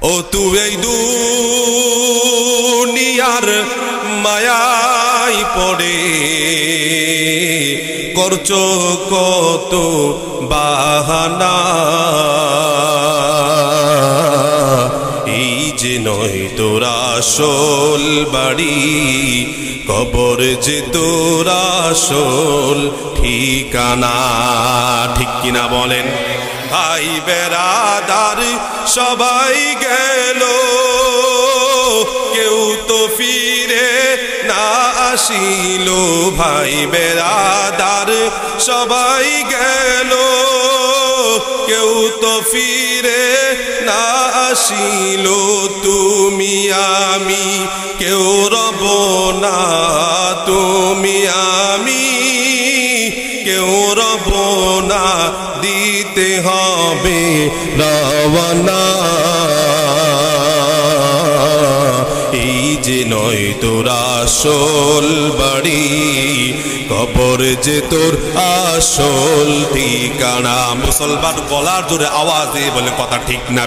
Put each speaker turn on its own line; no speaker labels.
ও তুই এই দুনিয়ার মায়াই পড়ে করছো কত বাহানা, এই যে নয় তোর আসল বাড়ি, কবর যে তোর আসল ঠিকানা। ঠিক কিনা বলেন? ভাই বেরাদার সবাই গেল, কেউ তো ফিরে না আসিল। ভাই বেরাদার সবাই গেল, কেউ তো ফিরে না আসিল। তুমি আমি কেউ রব না, তুমি আমি কেউ রব না, দিতে হবে রওনা। এই যে নয় তোর আসল বাড়ি, কবর যে তোর আসল ঠিকানা। মুসলমান গলার জোরে আওয়াজ দিয়ে বলে কথা ঠিক না?